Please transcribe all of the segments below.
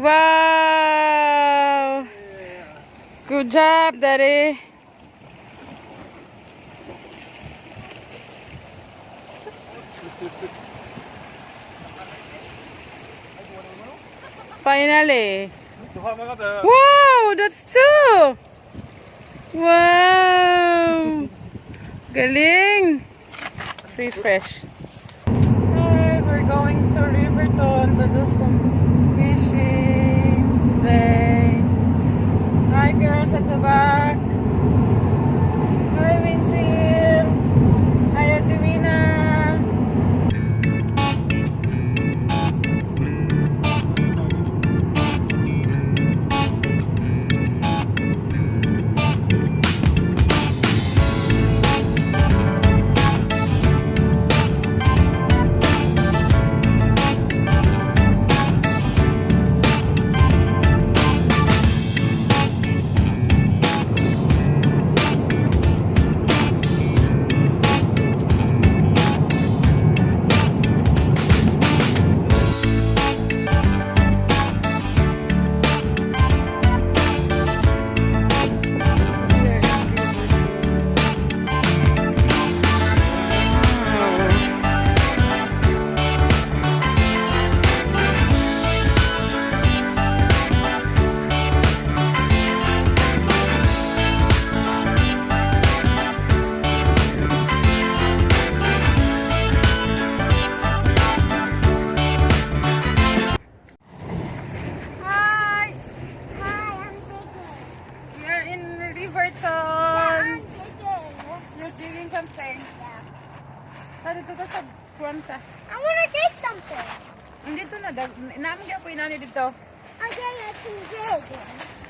Wow! Good job, Daddy. Finally. Wow, that's two. Wow. Galing. Refresh. Alright, we're going to Riverton to do some fishing today. Hi girls at the back. Hi Vincent. Hi Ate Mina. Dito ka sa kwanta. I want to take something. Dito na. Namin ka po inani dito. Okay, I can dig.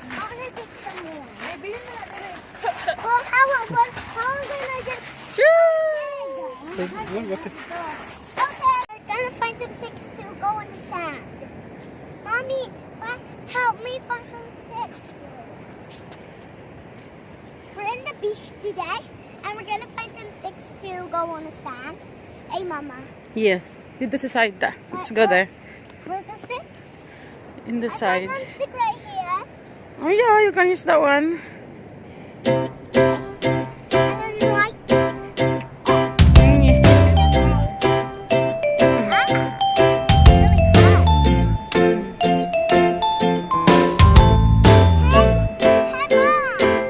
I want to take some more. Maybe yun na natin. Well, how am I going to get... Shoo! Okay, we're going to find some sticks to go in the sand. Mommy, help me find some sticks. We're in the beach today, and we're going to find some sticks to go on the sand. Hey, Mama. Yes. Dito sa side ta. Let's go there. Where's the stick? In the I side. found one stick right here. Oh yeah, you can use that one. And then right.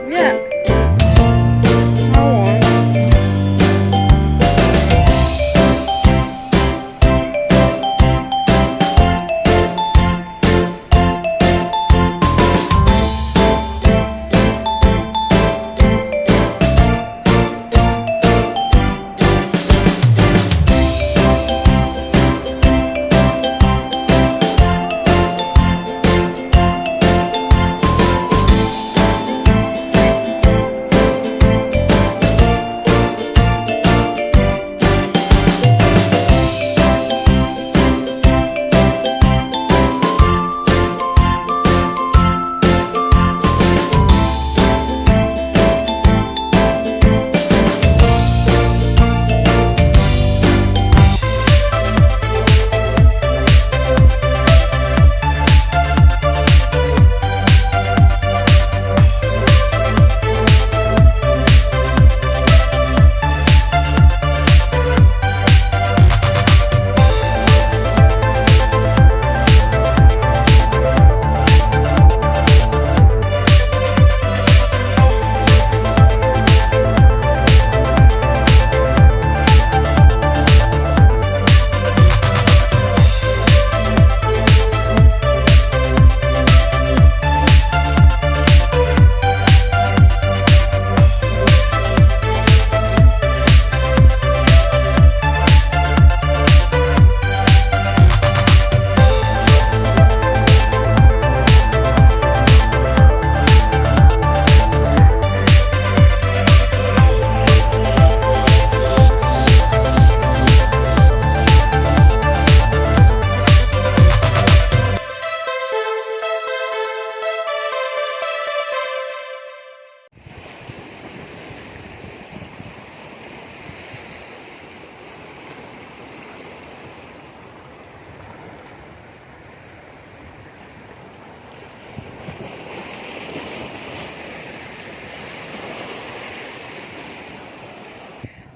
Yeah. Oh.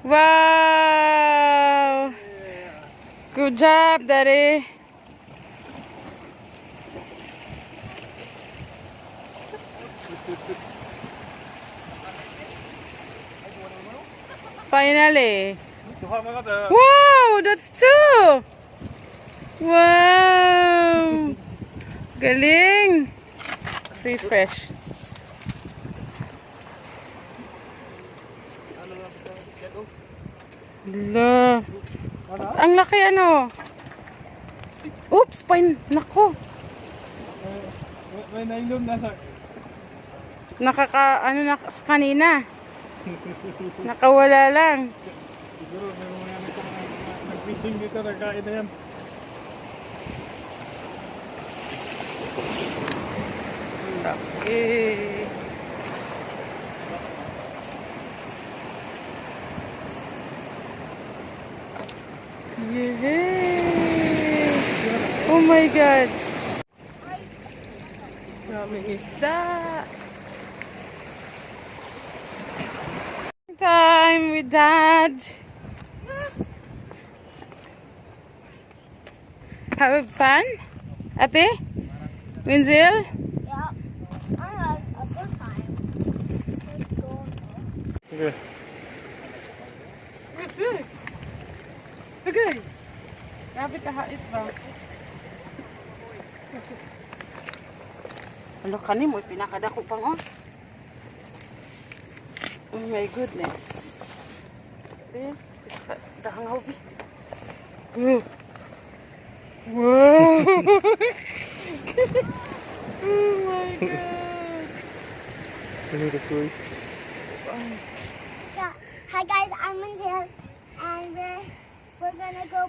Wow! Good job, Daddy. Finally. Wow, that's two. Wow. Galing. Refresh. Hala. Ang laki ano. Oops, pain. Nako. May nailom nasa. Ano na kanina. Nakawala lang. Siguro may mga nag-fishing dito, nagkain na yan. Okay. Yay! Oh my God! Daming isda! Time with Dad! Have fun? Ate? Winzel? Yeah. I had a good time. Let's go. Okay. Okay. Okay. Grabe kahait ba? Ano kanin mo? Pinakadako pang oh. Oh my goodness. Dahangaw bi. Wow. Oh my God. Yeah. Hi guys, I'm Manzil, and we're gonna go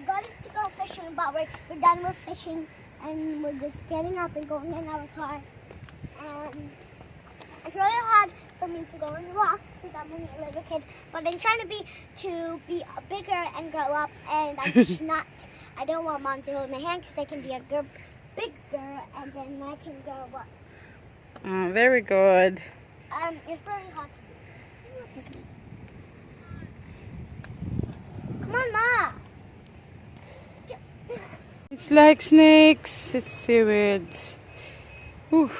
to go fishing, but we're done with fishing, and we're just getting up and going in our car. And it's really hard for me to go on the rock because I'm only a little kid, but I'm trying to be bigger and grow up, and I'm just not. I don't want Mom to hold my hand because I can be a big girl, and then I can grow up. Very good. It's really hard to do. Look at me. Come on, Ma. It's like snakes. It's seaweed. Ooh.